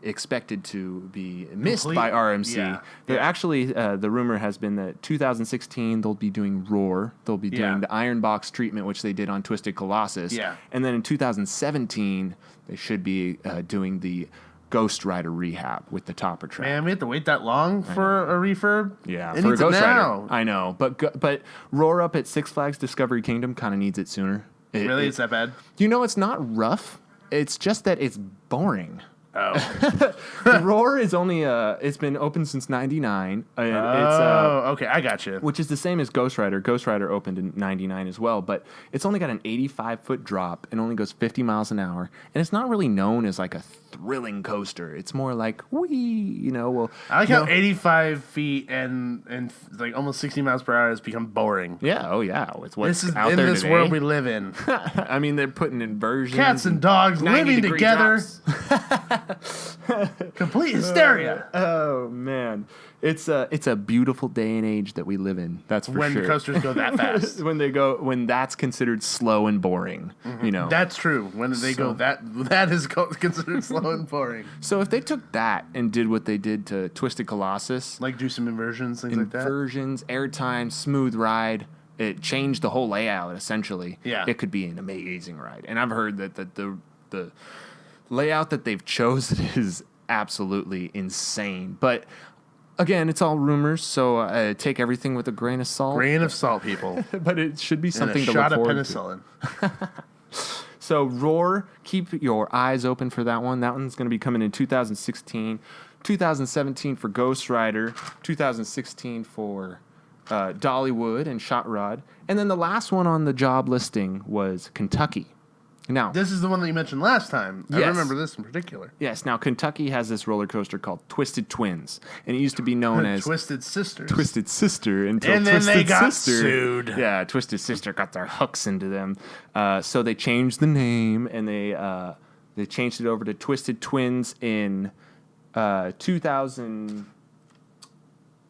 expected to be missed by RMC. Yeah. They're actually, the rumor has been that 2016 they'll be doing Roar. They'll be doing the Iron Box treatment, which they did on Twisted Colossus. Yeah. And then in 2017, they should be doing the Ghost Rider rehab with the topper track. Man, we have to wait that long for a refurb? Yeah, it for needs a Ghost it now. Rider. I know, but Roar up at Six Flags Discovery Kingdom kind of needs it sooner. Really? It's that bad? You know, it's not rough. It's just that it's boring. Oh. The Roar is only it's been open since '99. And okay, I got you. Which is the same as Ghost Rider. Ghost Rider opened in '99 as well, but it's only got an 85-foot drop and only goes 50 miles an hour, and it's not really known as like a thrilling coaster. It's more like wee, you know. Well, I like how 85 feet and like almost 60 miles per hour has become boring. Yeah. Oh yeah. It's what's this is out in there this today. world we live in. I mean, they're putting inversions. Cats and dogs living together. Complete hysteria. Oh man, it's a beautiful day and age that we live in. That's for when sure. When coasters go that fast. when that's considered slow and boring. Mm-hmm. You know, that's true. When they go that is considered slow and boring. So if they took that and did what they did to Twisted Colossus, like do some inversions, things like that. Inversions, airtime, smooth ride. It changed the whole layout essentially. Yeah, it could be an amazing ride. And I've heard that the layout that they've chosen is absolutely insane. But again, it's all rumors, so take everything with a grain of salt. Grain of salt, people. But it should be something and a to look forward penicillin. to. So Roar, keep your eyes open for that one. That one's going to be coming in 2016, 2017 for Ghost Rider, 2016 for Dollywood and Shot Rod, and then the last one on the job listing was Kentucky. Now, this is the one that you mentioned last time. Yes. I remember this in particular. Yes. Now, Kentucky has this roller coaster called Twisted Twins, and it used to be known as Twisted Sisters. Twisted Sister until and then Twisted they got Sister, sued. Yeah, Twisted Sister got their hooks into them, so they changed the name and they changed it over to Twisted Twins in 2000.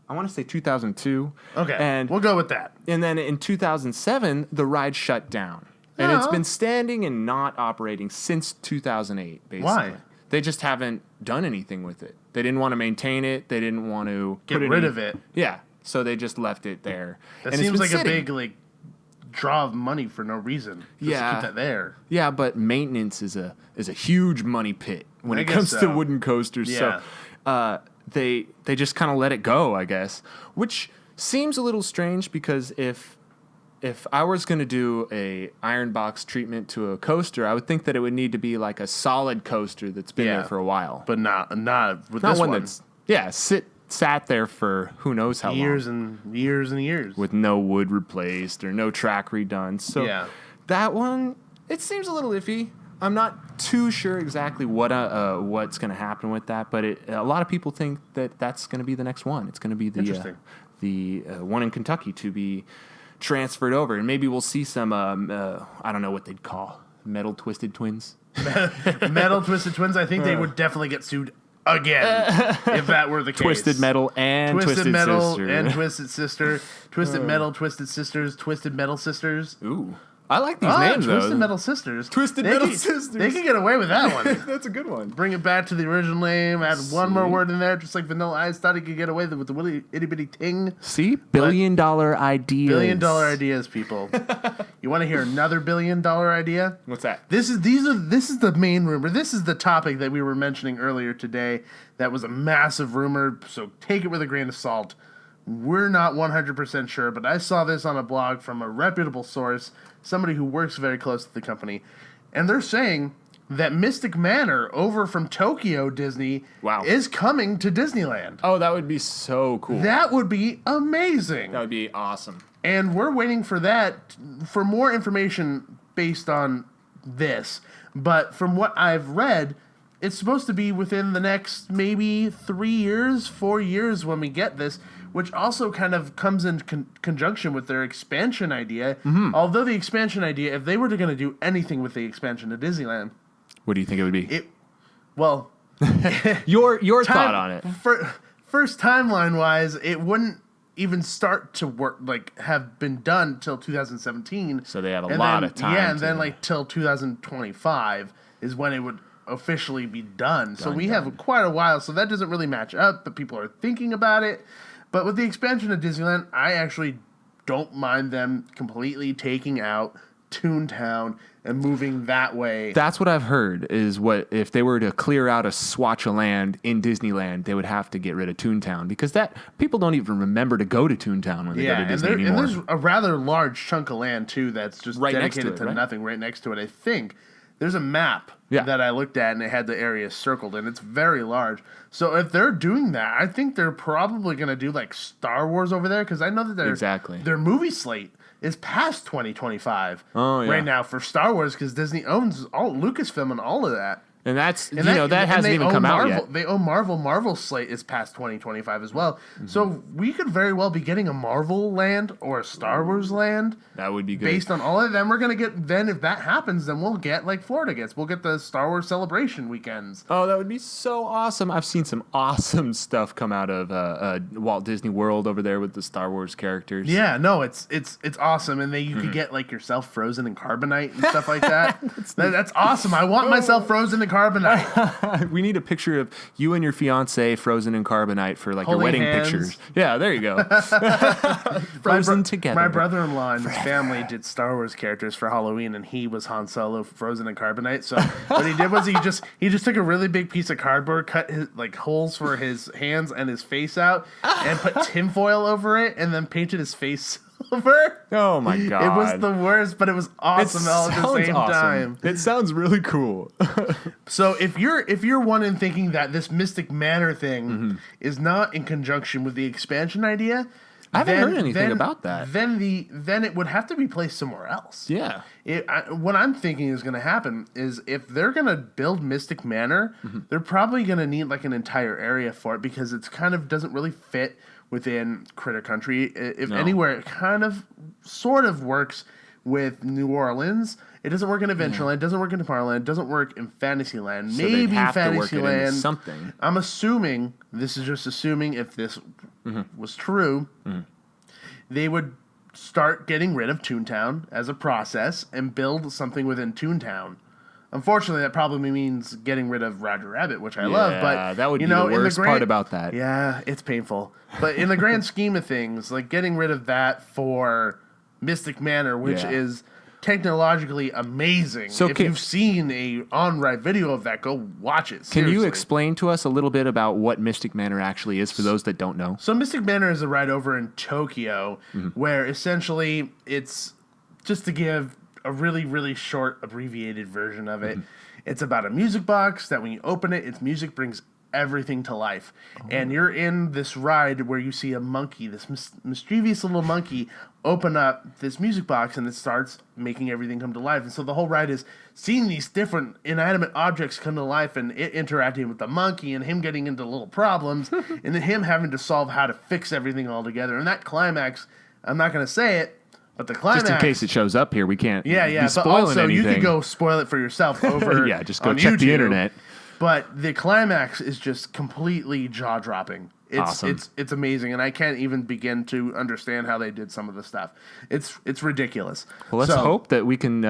I want to say 2002. Okay, and we'll go with that. And then in 2007, the ride shut down. And it's been standing and not operating since 2008, basically. Why? They just haven't done anything with it. They didn't want to maintain it. They didn't want to get rid of it. Yeah, so they just left it there. That seems like a big draw of money for no reason. Just to keep that there. Yeah, but maintenance is a huge money pit when it comes to wooden coasters. Yeah. So they just kind of let it go, I guess, which seems a little strange because if I was going to do a iron box treatment to a coaster, I would think that it would need to be like a solid coaster that's been there for a while. But not with not this one one. That's sat there for who knows how long. Years and years. With no wood replaced or no track redone. So that one, it seems a little iffy. I'm not too sure exactly what's going to happen with that, but a lot of people think that that's going to be the next one. It's going to be the one in Kentucky to be transferred over, and maybe we'll see some I don't know what they'd call metal twisted twins. Metal twisted twins. I think they would definitely get sued again if that were the case. Twisted metal and twisted metal sister. And twisted sister. Twisted metal, twisted sisters, twisted metal sisters. Ooh. I like these names, though. Twisted Metal Sisters. Sisters. They can get away with that one. That's a good one. Bring it back to the original name. Add one more word in there, just like Vanilla Ice thought he could get away with the itty bitty ting. See? $billion ideas. $billion ideas, people. You want to hear another $1 billion idea? What's that? This is the main rumor. This is the topic that we were mentioning earlier today. That was a massive rumor, so take it with a grain of salt. We're not 100% sure, but I saw this on a blog from a reputable source, somebody who works very close to the company, and they're saying that Mystic Manor over from Tokyo Disney is coming to Disneyland. Oh, that would be so cool. That would be amazing. That would be awesome. And we're waiting for that, for more information based on this. But from what I've read, it's supposed to be within the next maybe 3 years, 4 years when we get this, which also kind of comes in conjunction with their expansion idea. Mm-hmm. Although the expansion idea, if they were going to do anything with the expansion to Disneyland... What do you think it would be? Your thought on it. First timeline-wise, it wouldn't even start to work, have been done till 2017. So they have a lot of time. Yeah, and then till 2025 is when it would officially be done. So we have quite a while, so that doesn't really match up, but people are thinking about it. But with the expansion of Disneyland, I actually don't mind them completely taking out Toontown and moving that way. That's what I've heard, is what if they were to clear out a swatch of land in Disneyland, they would have to get rid of Toontown, because that people don't even remember to go to Toontown when they go to Disney anymore. And there's a rather large chunk of land, too, that's just dedicated to nothing right next to it. I think there's a map that I looked at, and it had the area circled, and it's very large. So if they're doing that, I think they're probably going to do Star Wars over there, because I know that their movie slate is past 2025 right now for Star Wars, because Disney owns all Lucasfilm and all of that. And that hasn't even come out yet. They own Marvel. Marvel's slate is past 2025 as well. Mm-hmm. So we could very well be getting a Marvel land or a Star Wars land. That would be good. Based on all of them, we're going to get... Then if that happens, then we'll get Florida gets. We'll get the Star Wars Celebration weekends. Oh, that would be so awesome. I've seen some awesome stuff come out of Walt Disney World over there with the Star Wars characters. Yeah, no, it's awesome. And then you could get yourself frozen in carbonite and stuff like that. That's awesome. I want myself frozen in carbonite. We need a picture of you and your fiance frozen in carbonite for your wedding pictures. Yeah, there you go. Frozen together. My brother-in-law and his family did Star Wars characters for Halloween, and he was Han Solo frozen in carbonite. So what he did was he just took a really big piece of cardboard, cut his holes for his hands and his face out, and put tinfoil over it, and then painted his face over. Oh my god! It was the worst, but it was awesome all at the same time. It sounds really cool. So if you're one in thinking that this Mystic Manor thing is not in conjunction with the expansion idea, I haven't heard anything about that. Then it would have to be placed somewhere else. Yeah. What I'm thinking is going to happen is if they're going to build Mystic Manor, they're probably going to need an entire area for it, because it's kind of doesn't really fit within Critter Country. Anywhere, it kind of sort of works with New Orleans. It doesn't work in Adventureland. It doesn't work in Tomorrowland. It doesn't work in Fantasyland. So maybe have Fantasyland. To work it something. I'm assuming, this is just assuming if this was true, they would start getting rid of Toontown as a process and build something within Toontown. Unfortunately, that probably means getting rid of Roger Rabbit, which I love. But that would be the worst part about that. Yeah, it's painful. But in the grand scheme of things, getting rid of that for Mystic Manor, which is technologically amazing. So if you've seen a on-ride video of that, go watch it. Seriously. Can you explain to us a little bit about what Mystic Manor actually is for those that don't know? So Mystic Manor is a ride over in Tokyo where essentially it's, just to give a really, really short, abbreviated version of it, it's about a music box that when you open it, its music brings everything to life. And you're in this ride where you see a monkey, this mischievous little monkey, open up this music box, and it starts making everything come to life. And so the whole ride is seeing these different inanimate objects come to life, and it interacting with the monkey, and him getting into little problems, and then him having to solve how to fix everything all together. And that climax, I'm not going to say it, but the climax... Just in case it shows up here, we can't be but spoiling also anything. You could go spoil it for yourself over yeah, just go on check YouTube. the internet. But the climax is just completely jaw-dropping. Awesome. It's amazing, and I can't even begin to understand how they did some of the stuff. It's ridiculous. Well, let's hope that we can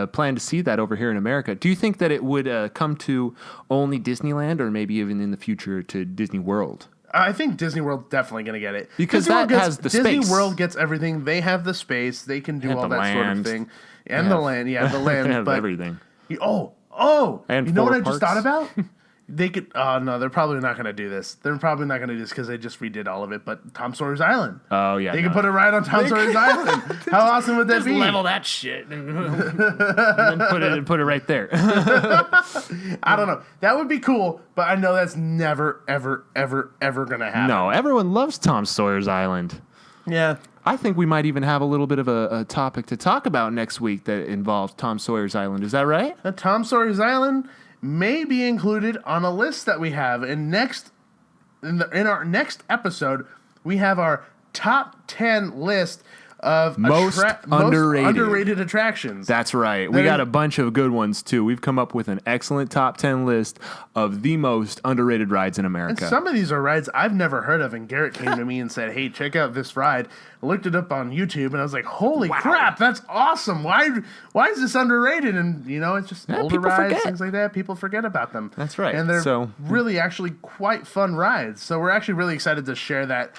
plan to see that over here in America. Do you think that it would come to only Disneyland, or maybe even in the future to Disney World? I think Disney World's definitely going to get it. Because that has the space. Disney World gets everything. They have the space. They can do all that land. sort of thing. And the land. Yeah, the land. They have but everything. And you know what I just thought about? They could. Oh no, they're probably not going to do this. They're probably not going to do this because they just redid all of it. But Tom Sawyer's Island. Oh yeah, they could put it right on Tom Sawyer's Island. How awesome would that be? Level that shit and then put it right there. I don't know. That would be cool, but I know that's never, ever, ever, ever going to happen. No, everyone loves Tom Sawyer's Island. Yeah. I think we might even have a little bit of a topic to talk about next week that involves Tom Sawyer's Island. Is that right? Tom Sawyer's Island may be included on a list that we have. In our next episode, we have our top 10 list of most underrated attractions. That's right. We got a bunch of good ones, too. We've come up with an excellent top 10 list of the most underrated rides in America. And some of these are rides I've never heard of, and Garrett came to me and said, hey, check out this ride. I looked it up on YouTube, and I was like, holy crap, that's awesome. Why is this underrated? And, it's just older rides, things like that. People forget about them. That's right. And they're really actually quite fun rides. So we're actually really excited to share that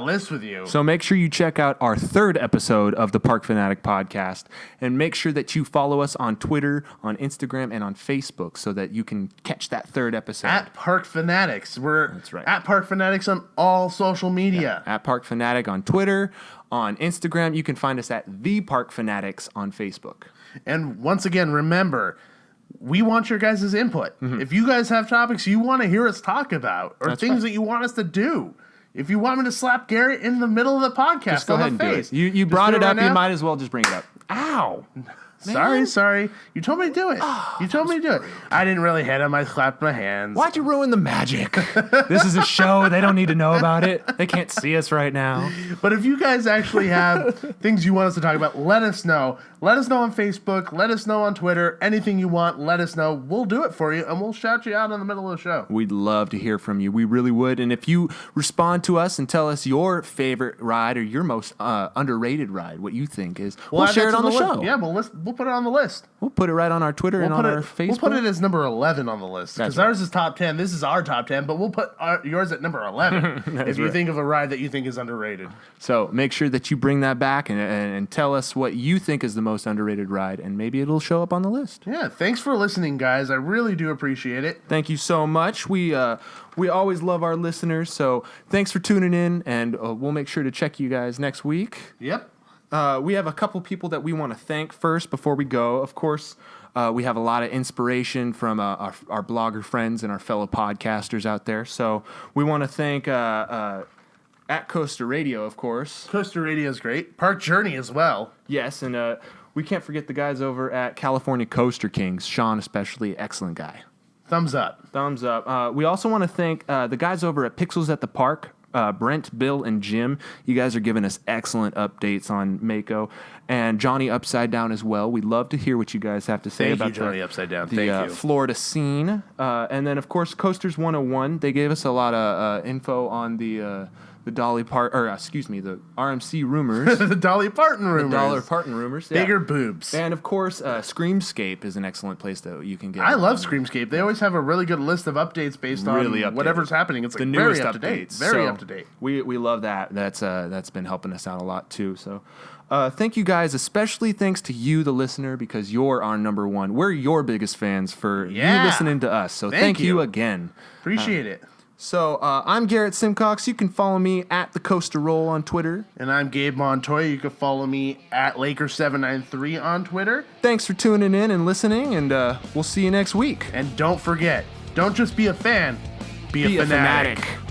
list with you. So make sure you check out our third episode of the Park Fanatic Podcast, and make sure that you follow us on Twitter, on Instagram, and on Facebook so that you can catch that third episode. At Park Fanatics. That's right. At Park Fanatics on all social media. Yeah. At Park Fanatic on Twitter, on Instagram. You can find us at The Park Fanatics on Facebook. And once again, remember, we want your guys' input. Mm-hmm. If you guys have topics you want to hear us talk about, or things that you want us to do, if you want me to slap Garrett in the middle of the podcast, just go ahead and do it. You brought it up. You might as well just bring it up. Ow. Sorry. You told me to do it. I didn't really hit him. I clapped my hands. Why'd you ruin the magic? This is a show. They don't need to know about it. They can't see us right now. But if you guys actually have things you want us to talk about, let us know. Let us know on Facebook. Let us know on Twitter. Anything you want, let us know. We'll do it for you, and we'll shout you out in the middle of the show. We'd love to hear from you. We really would. And if you respond to us and tell us your favorite ride or your most underrated ride, what you think is, we'll share it on the show. Yeah, we'll put it on the list. We'll put it right on our Twitter and on our Facebook. We'll put it as number 11 on the list, because ours is top 10. This is our top 10, but we'll put yours at number 11 if you think of a ride that you think is underrated. So make sure that you bring that back and tell us what you think is the most underrated ride, and maybe it'll show up on the list. Yeah, thanks for listening, guys. I really do appreciate it. Thank you so much. We always love our listeners, so thanks for tuning in, and we'll make sure to check you guys next week. Yep. We have a couple people that we want to thank first before we go. Of course, we have a lot of inspiration from our blogger friends and our fellow podcasters out there. So we want to thank at Coaster Radio, of course. Coaster Radio is great. Park Journey as well. Yes, and we can't forget the guys over at California Coaster Kings. Sean especially, excellent guy. Thumbs up. We also want to thank the guys over at Pixels at the Park. Brent, Bill, and Jim, you guys are giving us excellent updates on Mako, and Johnny Upside Down as well. We'd love to hear what you guys have to say about Johnny Upside Down. the Florida scene. And then, of course, Coasters 101. They gave us a lot of info on the Dolly Parton, or excuse me, the RMC rumors. The Dolly Parton rumors. The Dolly Parton rumors. Yeah. Bigger boobs. And, of course, Screamscape is an excellent place that you can get. I love Screamscape. They always have a really good list of updates based on whatever's happening. It's like the very newest up to date. updates. Very up to date. We love that. That's been helping us out a lot, too. So thank you guys, especially thanks to you, the listener, because you're our number one. We're your biggest fans for you listening to us. So thank you again. Appreciate it. So I'm Garrett Simcox. You can follow me at the Coaster Roll on Twitter. And I'm Gabe Montoya. You can follow me at Laker793 on Twitter. Thanks for tuning in and listening, and we'll see you next week. And don't forget, don't just be a fan, Be a fanatic.